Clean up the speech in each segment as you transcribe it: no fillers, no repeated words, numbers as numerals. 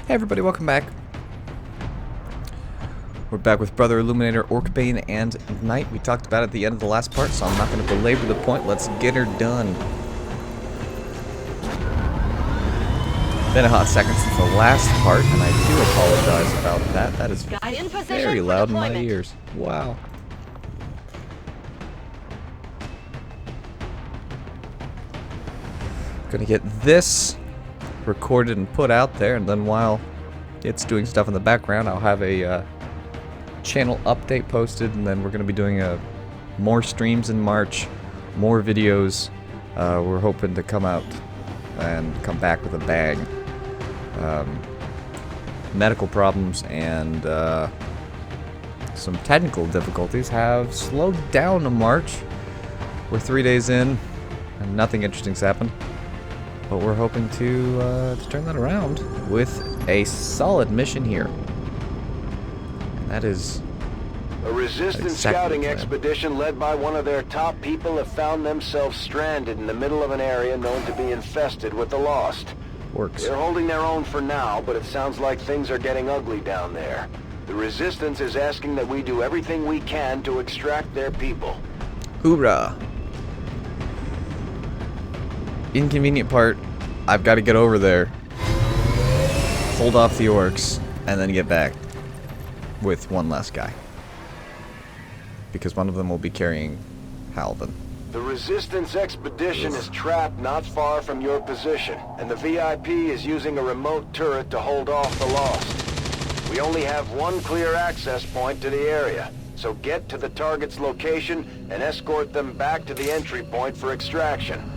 Hey everybody, welcome back. We're back with Brother Illuminator, Ork-ney, and Knight. We talked about it at the end of the last part, so I'm not going to belabor the point. Let's get her done. Been a hot second since the last part, and I do apologize about that. That is very loud in my ears. Wow. Gonna get this recorded and put out there, and then while it's doing stuff in the background, I'll have a channel update posted, and then we're going to be doing more streams in March, more videos. We're hoping to come out and come back with a bang. Medical problems and some technical difficulties have slowed down the March. We're 3 days in, and nothing interesting's happened. But we're hoping to turn that around with a solid mission here. And that is a resistance scouting expedition led by one of their top people have found themselves stranded in the middle of an area known to be infested with the Lost. Works. They're holding their own for now, but it sounds like things are getting ugly down there. The resistance is asking that we do everything we can to extract their people. Hoorah! Inconvenient part, I've got to get over there, hold off the orcs, and then get back with one less guy. Because one of them will be carrying Halvin. The resistance expedition is trapped not far from your position, and the VIP is using a remote turret to hold off the Lost. We only have one clear access point to the area, so get to the target's location and escort them back to the entry point for extraction.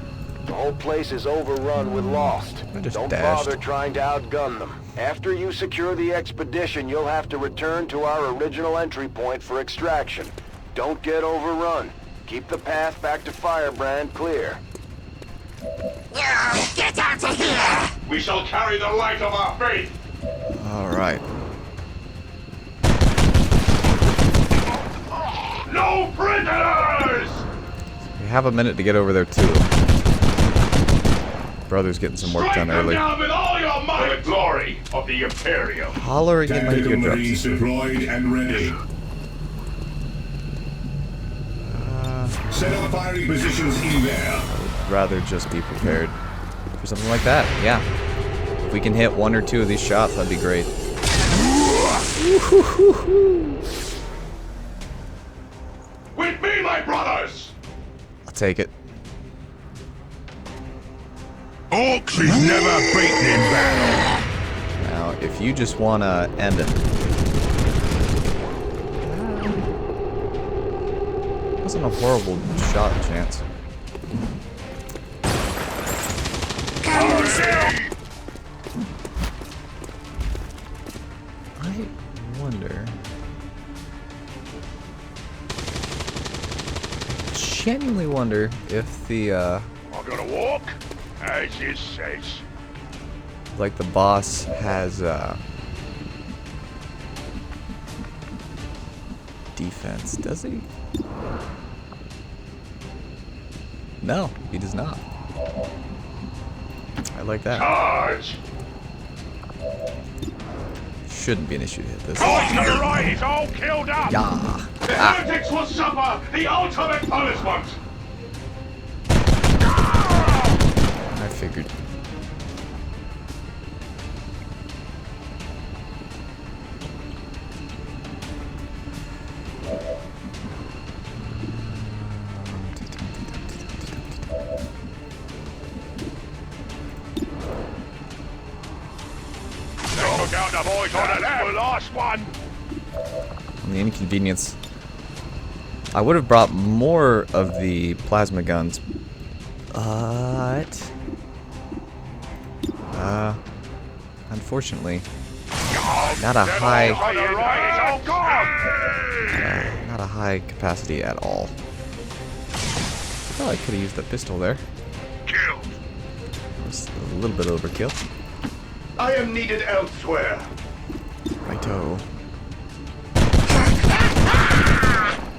The whole place is overrun with Lost. Don't bother trying to outgun them. After you secure the expedition, you'll have to return to our original entry point for extraction. Don't get overrun. Keep the path back to Firebrand clear. Get out of here! We shall carry the light of our faith! Alright. No prisoners! We have a minute to get over there too. Brother's getting some work done early. Down with all your might. The glory of the Imperium. Hollering in my eardrums. Deployed and ready. Set up firing positions in there. I would rather just be prepared for something like that. Yeah. If we can hit one or two of these shots, that'd be great. With me, my brothers! I'll take it. Orcs is never beaten in battle. Now, if you just want to end it. Wasn't a horrible shot chance. I wonder. Genuinely wonder if the I'm gonna walk, as it says. like the boss has defense, does he? No, he does not. I like that. Charge! Shouldn't be an issue to hit this. Right to the right is all killed up! Yeah. The heretics will suffer the ultimate punishment! I figured. Look out the boys on the left! The last one! On the inconvenience. I would have brought more of the plasma guns, but unfortunately, not a high capacity at all. Oh, I could have used the pistol there. Killed! Just a little bit overkill. I am needed elsewhere. Righto.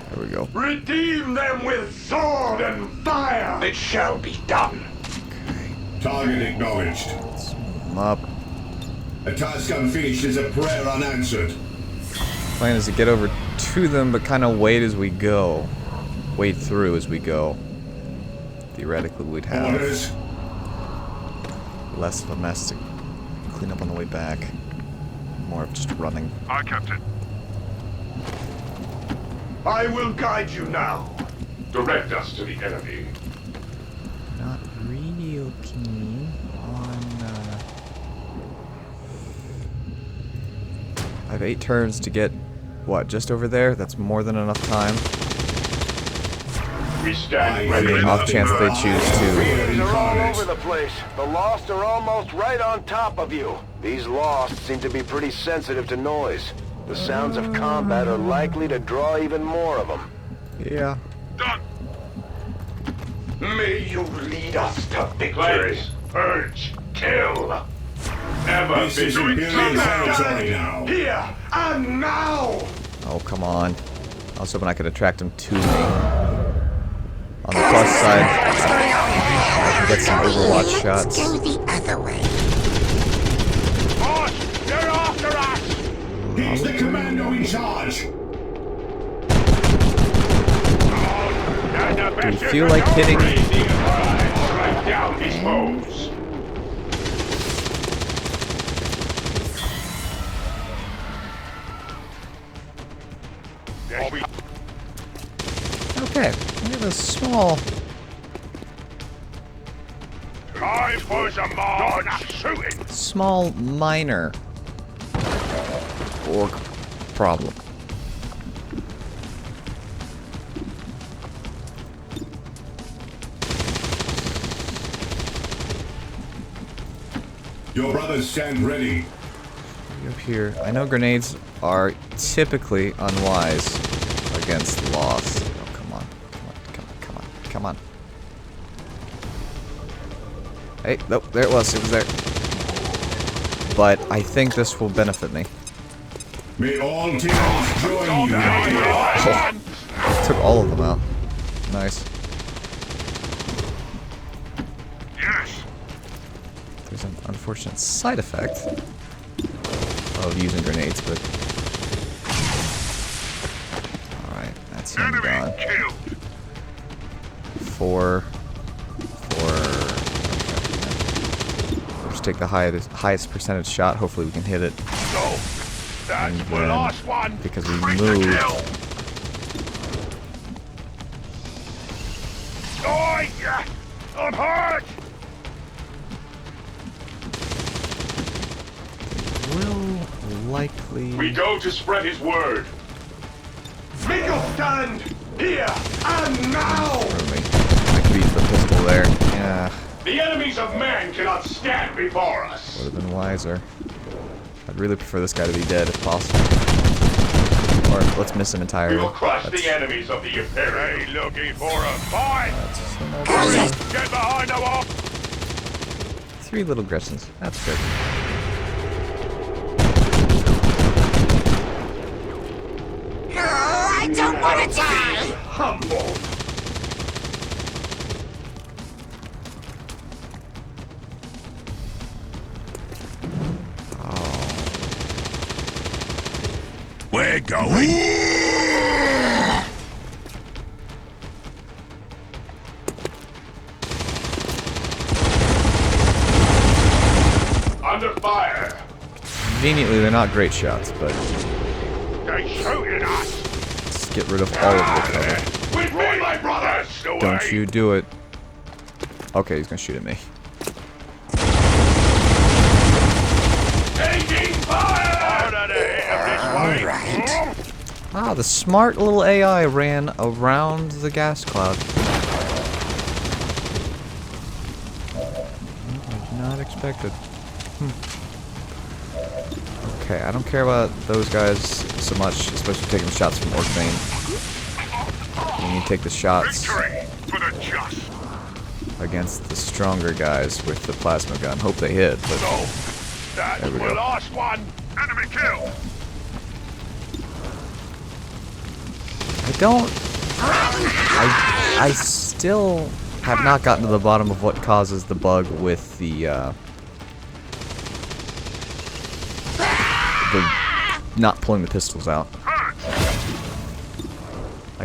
There we go. Redeem them with sword and fire! It shall be done. Target acknowledged. Let's move them up. A task unfinished is a prayer unanswered. Plan is to get over to them, but kind of wait as we go. Wait through as we go. Theoretically, we'd have Orders. less of a mess to clean up on the way back. More of just running. Aye, Captain. I will guide you now. Direct us to the enemy. Not real keen on. I have 8 turns to get, what, just over there? That's more than enough time. We stand I ready. mean, off chance they choose to. They're all over the place. The Lost are almost right on top of you. These Lost seem to be pretty sensitive to noise. The sounds of combat are likely to draw even more of them. Yeah. Done. May you lead us to victory. Place, purge, kill. Never This been is doing Imperial something. territory now. Here and now. Oh, come on. I was hoping I could attract him to me. On the plus side, I can get some Overwatch shots. Go the other way. Boss, they're after us. He's the commando in charge. Do you feel like hitting- Strike down these foes. Okay, we have a small Time for some more shooting. small minor orc problem. Your brothers stand ready. Up here. I know grenades are typically unwise against Lost. Oh, come on. Come on. Come on. Hey, nope, there it was. It was there. But I think this will benefit me. May all teams join you. Oh, took all of them out. Nice. Yes. There's an unfortunate side effect of using grenades, but... Alright, that's him Enemy gone. killed. 4. Okay. We'll just take the highest percentage shot. Hopefully we can hit it. So, that's And the then, last one. because we Bring the moved. kill. Oh, yeah. I'm hurt. Will likely... We go to spread his word. Make your stand here and now. I could use the pistol there. Yeah, The enemies of man cannot stand before us. would have been wiser. I'd really prefer this guy to be dead if possible. Or let's miss him entirely. We will crush That's- the enemies of the Imperium. Hey, looking for a fight. that's another- Get behind the wall. 3 little Gressons. That's good. No, I don't want to die. Humble. We're going. Under fire. Conveniently, they're not great shots, but They shooting us. let's get rid of all of the cover. With me, my brothers. Don't you do it. Okay, he's gonna shoot at me. Taking fire. Order to hit this way. Right. Ah, the smart little AI ran around the gas cloud. I did not expect it. Okay, I don't care about those guys so much, especially taking shots from Ork-ney. You need to take the shots Victory for the just. against the stronger guys with the plasma gun. Hope they hit, but So, that's There we the go. last one. Enemy kill. I still have not gotten to the bottom of what causes the bug with the not pulling the pistols out. I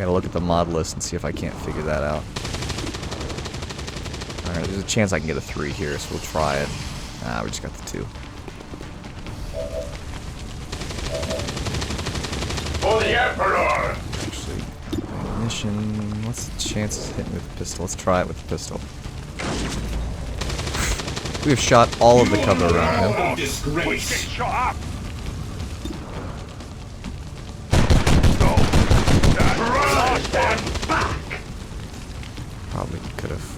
gotta look at the mod list and see if I can't figure that out. Alright, there's a chance I can get a 3 here, so we'll try it. Ah, we just got the 2. For the Emperor! Actually, ammunition. What's the chances of hitting with the pistol? Let's try it with the pistol. We have shot all of the cover around him. Disgrace. Shut up! Probably could have.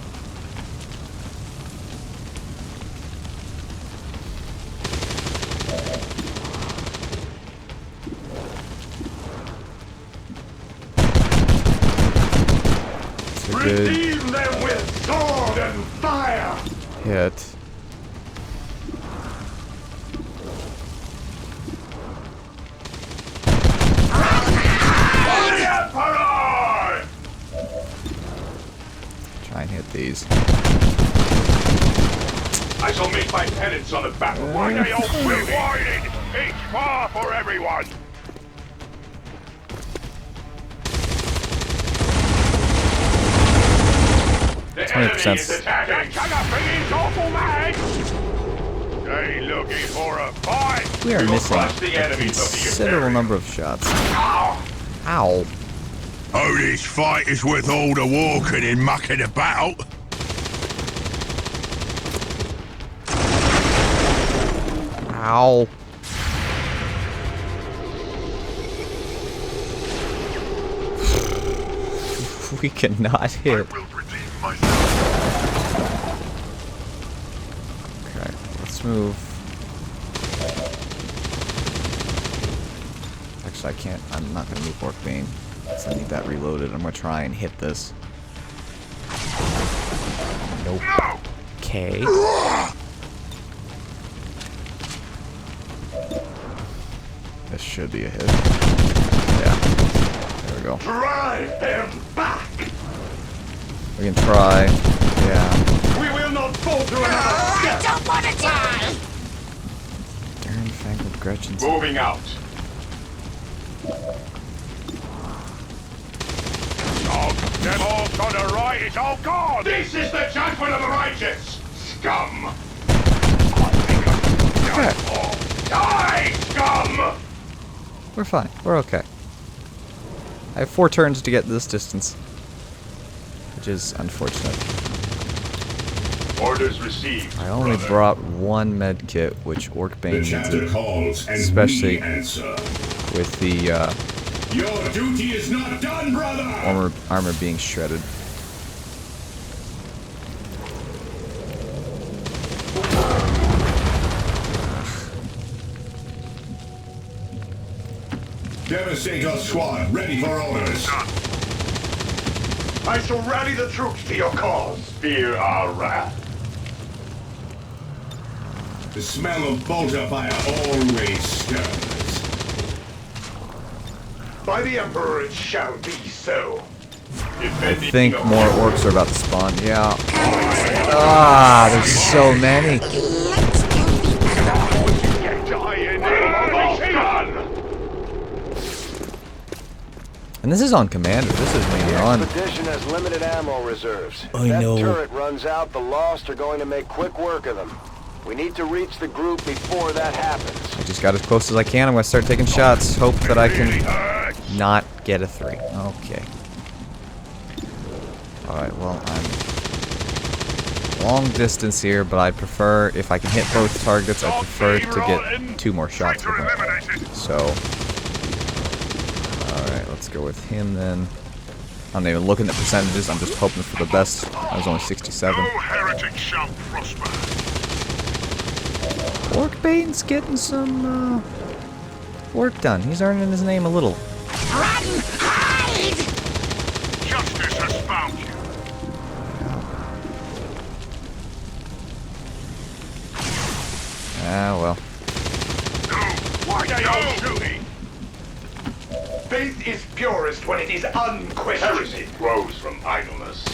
It's a good Redeem them with sword and fire! hit. For the Emperor! Try and hit these. I shall make my penance on the battle. Why they all rewarded? Each far for everyone! The 20%. enemy is attacking! Bringing awful mag! They looking for a fight! We are will missing crush the a enemies of the considerable Imperium. number of shots. Ow! Ow. Oh, this fight is worth all the walking and mucking about. Ow. We cannot hit. will redeem myself. Okay, let's move. Actually, I can't. I'm not going to move Ork-ney. I need that reloaded. I'm going to try and hit this. Nope. No! Okay. This should be a hit. Yeah. There we go. Drive them back! We can try. Yeah. We will not falter another I step! don't want to die! Darn fangled Gretchens. Moving out. Oh, them all to the right is all gone! This is the judgment of the righteous! Scum! Okay. Die, scum! We're fine. We're okay. I have 4 turns to get this distance, which is unfortunate. Orders received. I only brought 1 med kit, which Ork-ney The needs chapter it, calls and especially we answer. with the Your duty is not done, brother! armor being shredded. Devastator squad ready for orders. I shall rally the troops to your cause. Fear our wrath. The smell of bolter fire always stirs. By the Emperor it shall be so. I think more orcs are about to spawn. Yeah. Ah, there's so many. And this is on Commander. This isn't even The on. expedition has limited ammo reserves. I If that know. turret runs out, the Lost are going to make quick work of them. We need to reach the group before that happens. I just got as close as I can. I'm going to start taking shots. Hope that I can not get a 3. Okay. Alright, well, I'm long distance here, but I prefer, if I can hit both targets, I prefer to get 2 more shots with them. So, alright, let's go with him then. I'm not even looking at percentages, I'm just hoping for the best. I was only 67. No heretic shall prosper. Ork-ney's getting some work done. He's earning his name a little. Run! Hide! Justice has found you. Ah, well. No! Why are you all shooting? Faith is purest when it is unquestioned. Heresy grows from idleness.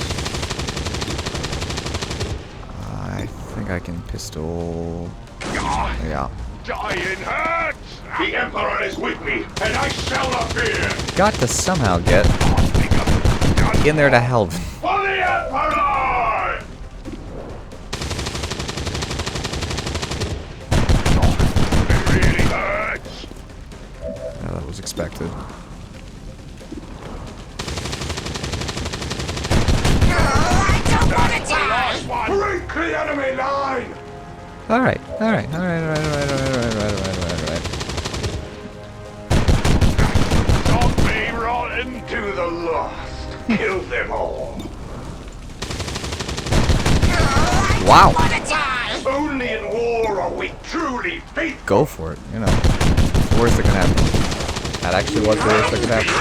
I think I can pistol. Yeah. Dying hurts! The Emperor is with me, and I shall not fear. Got to somehow get in there to help. For the Emperor! It really hurts. That was expected. I don't want to die! Last one! Break the enemy line! Alright. Don't be rotten to the lost. Kill them all. Wow. I want to die! Only in war are we truly faithful. Go for it, you know. It's the worst that can happen. That actually was the worst that could happen.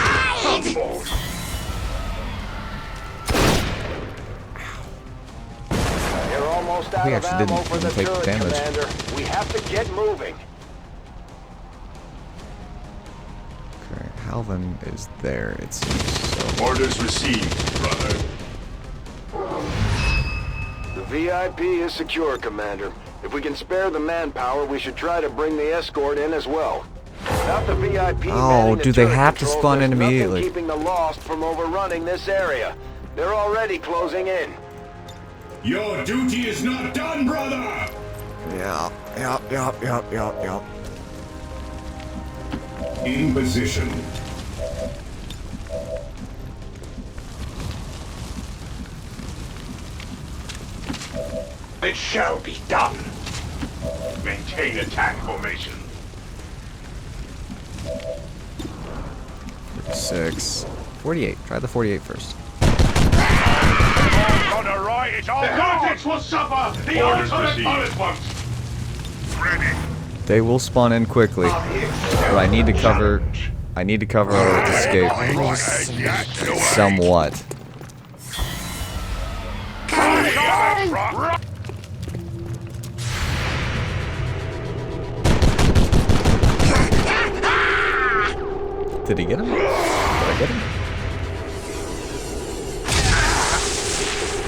You're almost out We of actually ammo didn't for the take turret, damage. Commander. We have to get moving. Okay, Halvin is there, it seems. So. Orders received, brother. The VIP is secure, Commander. If we can spare the manpower, we should try to bring the escort in as well. Without the VIP manning the do they turret have to controls, spawn there's in nothing immediately? keeping the Lost from overrunning this area. They're already closing in. Your duty is not done, brother! Yeah. In position. It shall be done. Maintain attack formation. 6. 48. Try the 48 first. On the right, it's all the Cortex will suffer. The ultimate punishment. Ready. They will spawn in quickly. But I need to cover our escape somewhat. Did he get him? Did I get him?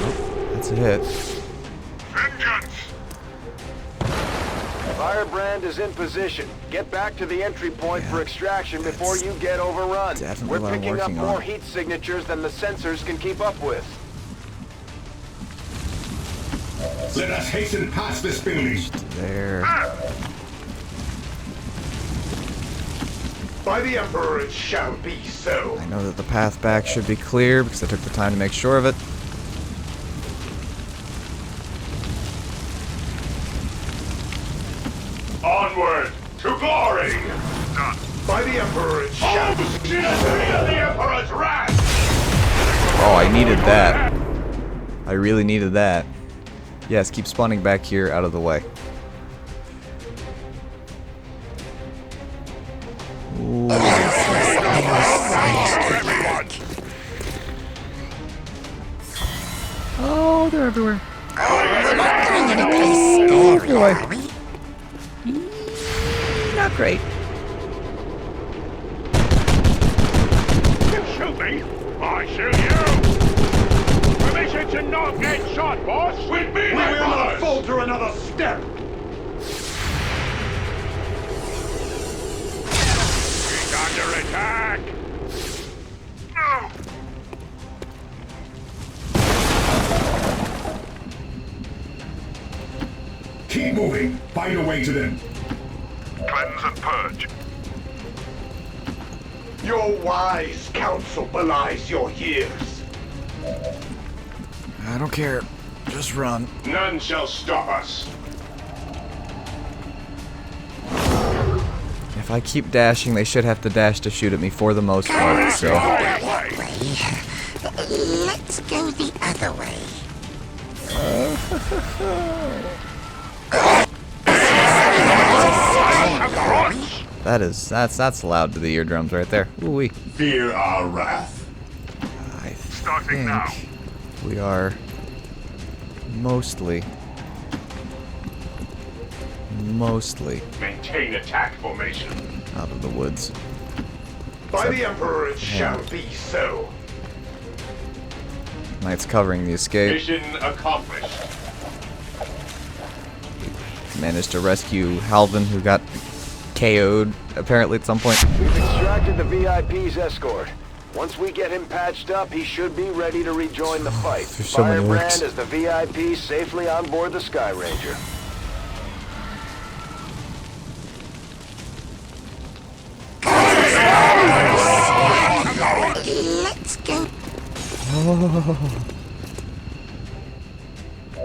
Oh, that's a hit. Vengeance. Firebrand is in position. Get back to the entry point for extraction before you get overrun. definitely We're what I'm picking up working more on. heat signatures than the sensors can keep up with. Let us hasten past this building. There. By the Emperor it shall be so. I know that the path back should be clear because I took the time to make sure of it. Onward to glory. Done. By the Emperor it shall be. Feel the Emperor's wrath. Oh, I needed that. I really needed that. Yes, keep spawning back here out of the way. Ooh. Oh, they're everywhere. Oh boy. Not great. You shoot me, I shoot you. Permission to not get shot, boss. With me, we will not falter another step. He's under attack. No. Keep moving. Find a way to them. Cleanse and purge. Your wise counsel belies your years. I don't care. Just run. None shall stop us. If I keep dashing, they should have to dash to shoot at me for the most part, so. Let's go the other way. That's loud to the eardrums right there. Ooh-wee. Fear our wrath. I think we are mostly Maintain attack formation. out of the woods. By the Emperor it shall be so. Knight's covering the escape. Mission accomplished. Managed to rescue Halvin, who got KO'd apparently at some point. We've extracted the VIP's escort. Once we get him patched up, he should be ready to rejoin the fight. There's so many orcs. Firebrand is the VIP safely on board the Sky Ranger. Let's go.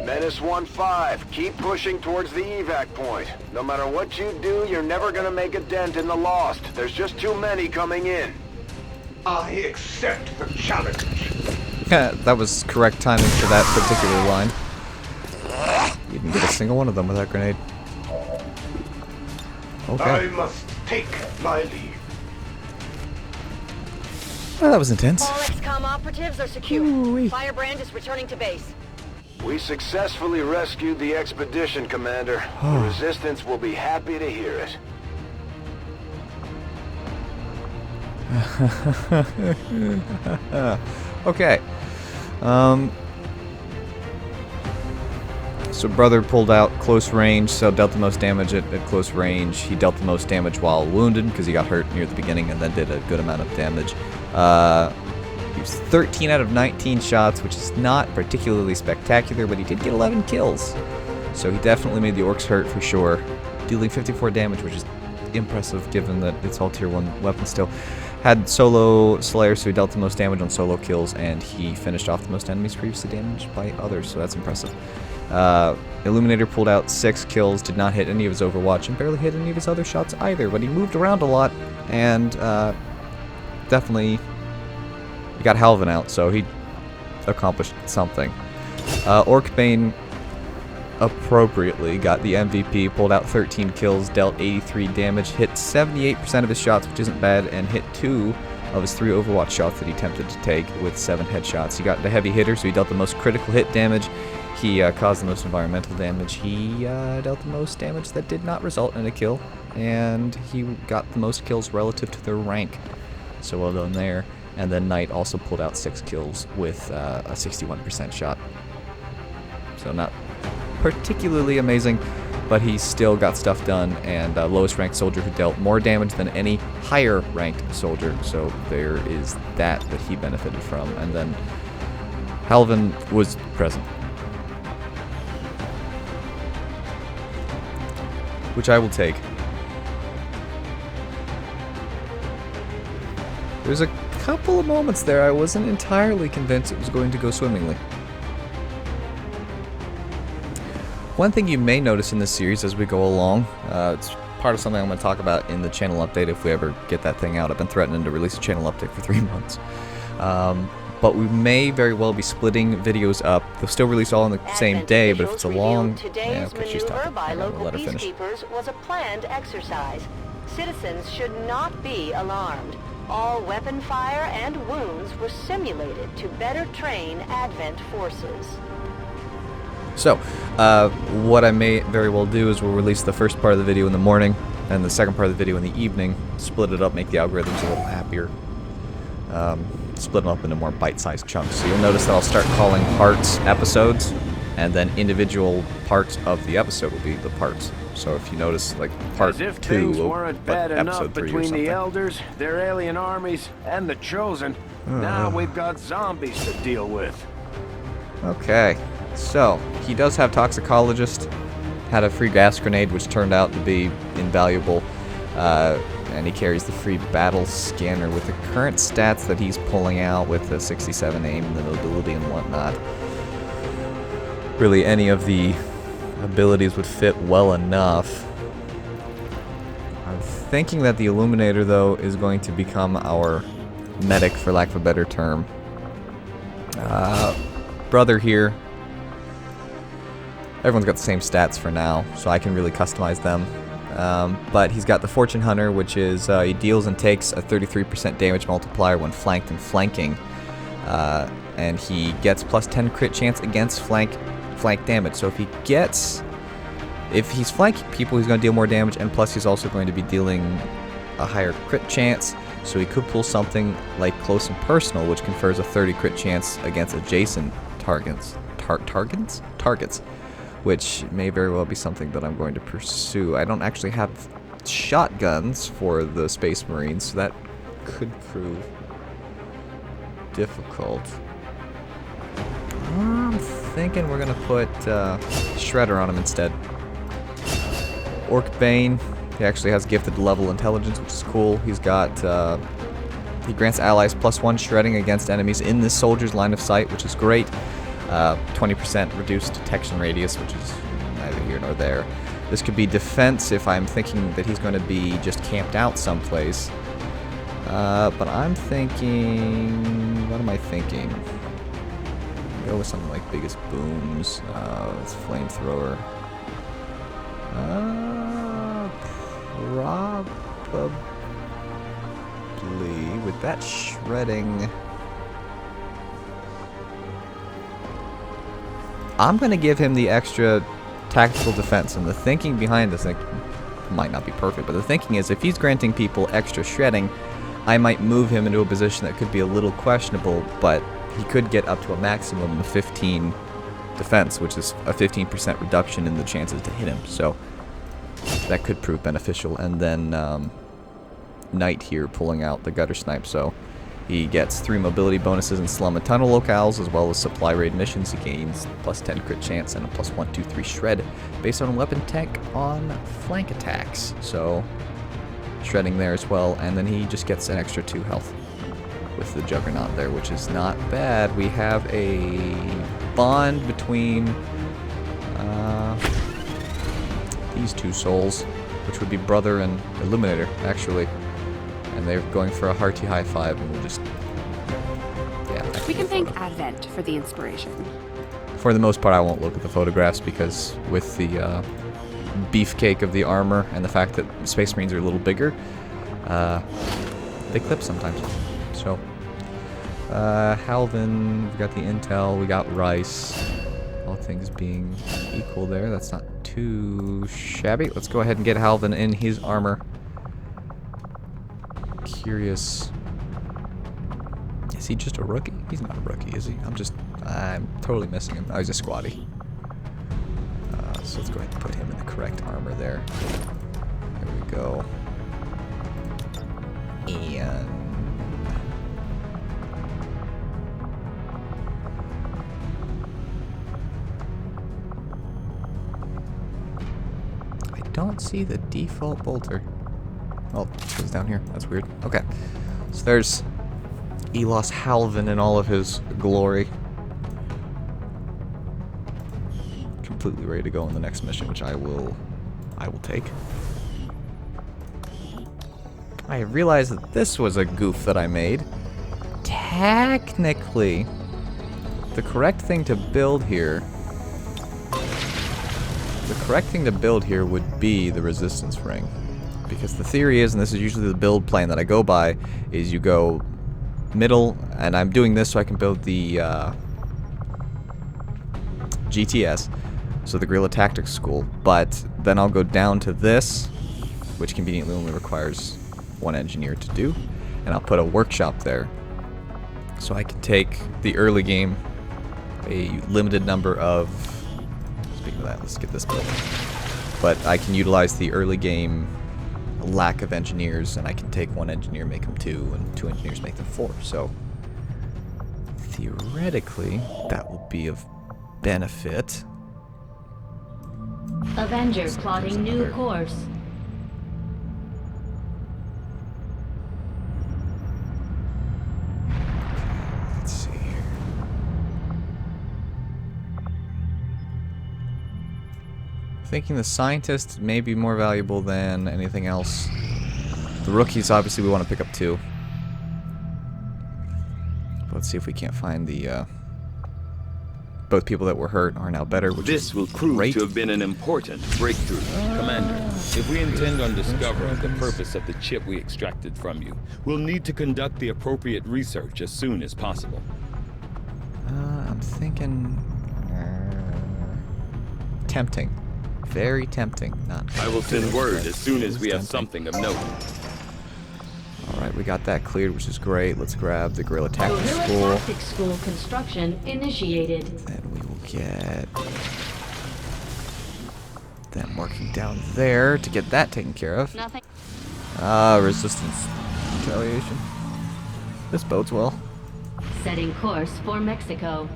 Menace 1-5, keep pushing towards the evac point. No matter what you do, you're never gonna make a dent in the Lost. There's just too many coming in. I accept the challenge. That was correct timing for that particular line. You didn't get a single one of them with that grenade. Okay. I must take my leave. Well, that was intense. All XCOM operatives are secure. Ooh-wee. Firebrand is returning to base. We successfully rescued the expedition, Commander. The Resistance will be happy to hear it. Okay. So brother pulled out close range, so dealt the most damage at close range. He dealt the most damage while wounded because he got hurt near the beginning and then did a good amount of damage. He was 13 out of 19 shots, which is not particularly spectacular, but he did get 11 kills. So he definitely made the orcs hurt for sure, dealing 54 damage, which is impressive given that it's all tier 1 weapon still. Had solo Slayer, so he dealt the most damage on solo kills, and he finished off the most enemies previously damaged by others, so that's impressive. Illuminator pulled out 6 kills, did not hit any of his Overwatch, and barely hit any of his other shots either, but he moved around a lot, and definitely he got Halvin out, so he accomplished something. Ork-ney appropriately got the MVP, pulled out 13 kills, dealt 83 damage, hit 78% of his shots, which isn't bad, and hit 2 of his 3 Overwatch shots that he attempted to take with 7 headshots. He got the heavy hitter, so he dealt the most critical hit damage. He caused the most environmental damage. He dealt the most damage that did not result in a kill, and he got the most kills relative to their rank. So well done there. And then Knight also pulled out 6 kills with a 61% shot. So not particularly amazing, but he still got stuff done, and lowest ranked soldier who dealt more damage than any higher ranked soldier, so there is that he benefited from. And then Halvin was present, which I will take. There's a couple of moments there I wasn't entirely convinced it was going to go swimmingly. One thing you may notice in this series as we go along, it's part of something I'm going to talk about in the channel update if we ever get that thing out. I've been threatening to release a channel update for 3 months. But we may very well be splitting videos up. They'll still release all on the same day, but if it's a long... Yeah, okay, she's talking. By local let her finish. peacekeepers was a planned exercise. Citizens should not be alarmed. All weapon fire and wounds were simulated to better train Advent forces. So, what I may very well do is we'll release the first part of the video in the morning, and the second part of the video in the evening, split it up, make the algorithms a little happier, split them up into more bite-sized chunks. So you'll notice that I'll start calling parts episodes, and then individual parts of the episode will be the parts. So if you notice, like, part 2 will weren't be bad enough episode 3 or between something. the Elders, their alien armies, and the Chosen. Now we've got zombies to deal with. Okay, so he does have Toxicologist, had a free gas grenade which turned out to be invaluable, and he carries the free battle scanner with the current stats that he's pulling out with the 67 aim and the mobility and whatnot. Really any of the abilities would fit well enough. I'm thinking that the Illuminator though is going to become our medic, for lack of a better term. Brother here, everyone's got the same stats for now, so I can really customize them. But he's got the Fortune Hunter, which is he deals and takes a 33% damage multiplier when flanked and flanking, and he gets plus 10 crit chance against flank damage. So if he's flanking people, he's going to deal more damage, and plus he's also going to be dealing a higher crit chance. So he could pull something like Close and Personal, which confers a 30 crit chance against adjacent targets, which may very well be something that I'm going to pursue. I don't actually have shotguns for the Space Marines, so that could prove difficult. I'm thinking we're gonna put Shredder on him instead. Orc Bane, he actually has gifted level intelligence, which is cool. He's got, he grants allies +1 shredding against enemies in this soldier's line of sight, which is great. 20% reduced detection radius, which is neither here nor there. This could be defense if I'm thinking that he's going to be just camped out someplace. But I'm thinking, what am I thinking? Go with something like biggest booms. It's flamethrower. Probably with that shredding. I'm gonna give him the extra tactical defense, and the thinking behind this might not be perfect, but the thinking is if he's granting people extra shredding, I might move him into a position that could be a little questionable, but he could get up to a maximum of 15 defense, which is a 15% reduction in the chances to hit him, so that could prove beneficial. And then Knight here pulling out the gutter snipe, so he gets 3 mobility bonuses in slum and tunnel locales, as well as supply raid missions. He gains +10 crit chance and a +1, 2, 3 shred based on weapon tech on flank attacks. So shredding there as well, and then he just gets an extra 2 health with the Juggernaut there, which is not bad. We have a bond between these 2 souls, which would be Brother and Illuminator, actually. And they're going for a hearty high five, and we'll just, yeah. We can thank Advent for the inspiration. For the most part, I won't look at the photographs, because with the beefcake of the armor and the fact that Space Marines are a little bigger, they clip sometimes. So, Halvin, we've got the intel, we got Rice. All things being equal there, that's not too shabby. Let's go ahead and get Halvin in his armor. Curious. Is he just a rookie? He's not a rookie, is he? I'm totally missing him. Oh, he's a squatty. So let's go ahead and put him in the correct armor there. There we go. And I don't see the default bolter. Oh, it goes down here. That's weird. Okay. So there's Elos Halvin in all of his glory. Completely ready to go on the next mission, which I will take. I realized that this was a goof that I made. Technically, the correct thing to build here would be the resistance ring. Because the theory is, and this is usually the build plan that I go by, is you go middle, and I'm doing this so I can build the GTS, so the Guerrilla Tactics School, but then I'll go down to this, which conveniently only requires 1 engineer to do, and I'll put a workshop there, so I can take the early game, a limited number of, speaking of that, let's get this built, but I can utilize the early game lack of engineers, and I can take 1 engineer, make them 2, and 2 engineers make them 4. So theoretically, that will be of benefit. Avenger plotting new course. Let's see here. Thinking the scientist may be more valuable than anything else. The rookies, obviously, we want to pick up 2. Let's see if we can't find the both people that were hurt are now better, which this will prove great. To have been an important breakthrough. Commander, if we intend on discovering the purpose of the chip we extracted from you, we'll need to conduct the appropriate research as soon as possible. I'm thinking tempting. Very tempting. Not. I will send word as soon as we have something of note. Alright, we got that cleared, which is great. Let's grab the Guerrilla Tactics School. Guerrilla Tactics School construction initiated. Then we will get Then working down there to get that taken care of. Nothing. Resistance retaliation. This bodes well. Setting course for Mexico.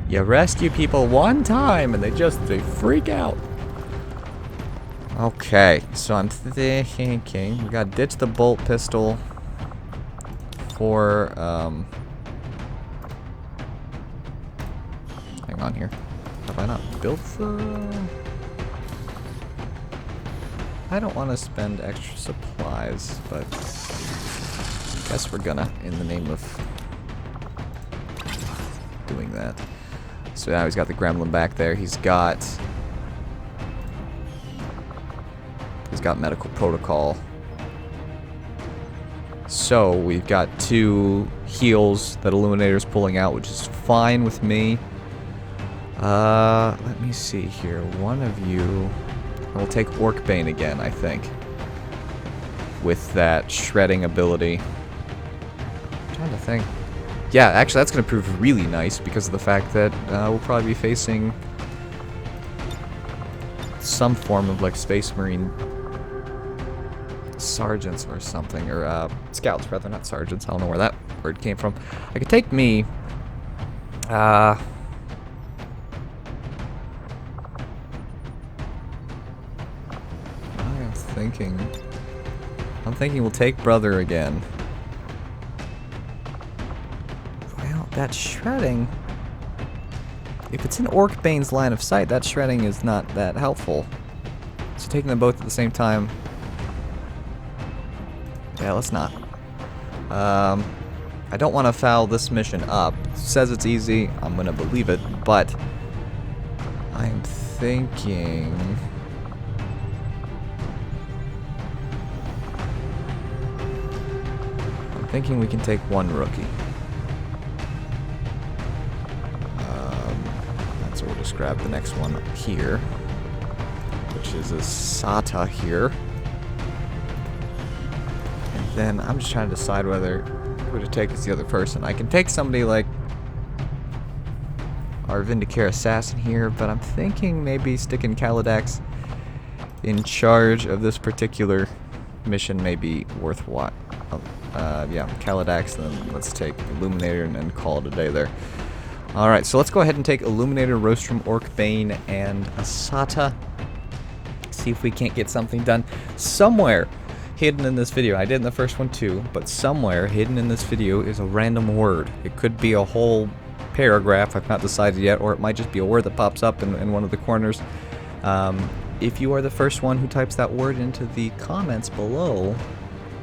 You rescue people one time and they freak out. Okay, so I'm thinking we gotta ditch the bolt pistol for hang on here. Have I not built the... I don't want to spend extra supplies, but I guess we're gonna in the name of doing that. So now he's got the gremlin back there. He's got medical protocol. So we've got 2 heals that Illuminator's pulling out, which is fine with me. Let me see here. One of you will take Ork-bane again, I think, with that shredding ability. I'm trying to think. Yeah, actually, that's going to prove really nice because of the fact that we'll probably be facing some form of like Space Marine sergeants or something, or scouts rather, not sergeants. I don't know where that word came from. I could take me. I'm thinking we'll take brother again. Well, that shredding. If it's in Ork-bane's line of sight, that shredding is not that helpful. So taking them both at the same time. Yeah, let's not. I don't want to foul this mission up. It says it's easy. I'm gonna believe it, but I'm thinking. We can take one rookie. So we'll just grab the next one here, which is a SATA here. And then I'm just trying to decide who to take as the other person. I can take somebody like our Vindicare assassin here, but I'm thinking maybe sticking Kaladex in charge of this particular mission may be worthwhile. Yeah, Kaladex, then let's take Illuminator and call it a day there. Alright, so let's go ahead and take Illuminator, Rostrum, Ork-bane, and Asata. See if we can't get something done. Somewhere hidden in this video, I did in the first one too, but somewhere hidden in this video is a random word. It could be a whole paragraph, I've not decided yet, or it might just be a word that pops up in one of the corners. If you are the first one who types that word into the comments below,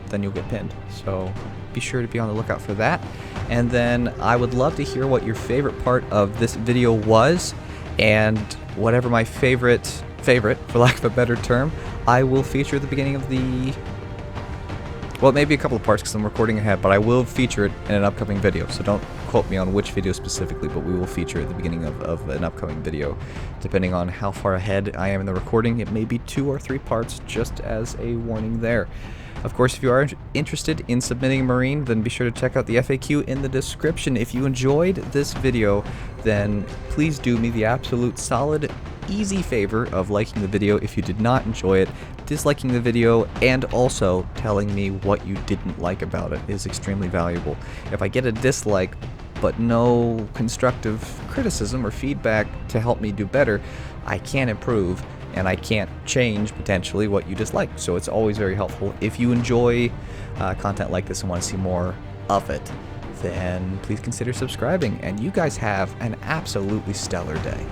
then you'll get pinned. So be sure to be on the lookout for that. And then I would love to hear what your favorite part of this video was, and whatever my favorite, for lack of a better term, I will feature at the beginning of the... Well, maybe a couple of parts because I'm recording ahead, but I will feature it in an upcoming video. So don't quote me on which video specifically, but we will feature it at the beginning of an upcoming video. Depending on how far ahead I am in the recording, it may be 2 or 3 parts, just as a warning there. Of course, if you are interested in submitting a Marine, then be sure to check out the FAQ in the description. If you enjoyed this video, then please do me the absolute solid, easy favor of liking the video. If you did not enjoy it, disliking the video, and also telling me what you didn't like about it is extremely valuable. If I get a dislike, but no constructive criticism or feedback to help me do better, I can't improve. And I can't change, potentially, what you dislike. So it's always very helpful. If you enjoy content like this and want to see more of it, then please consider subscribing. And you guys have an absolutely stellar day.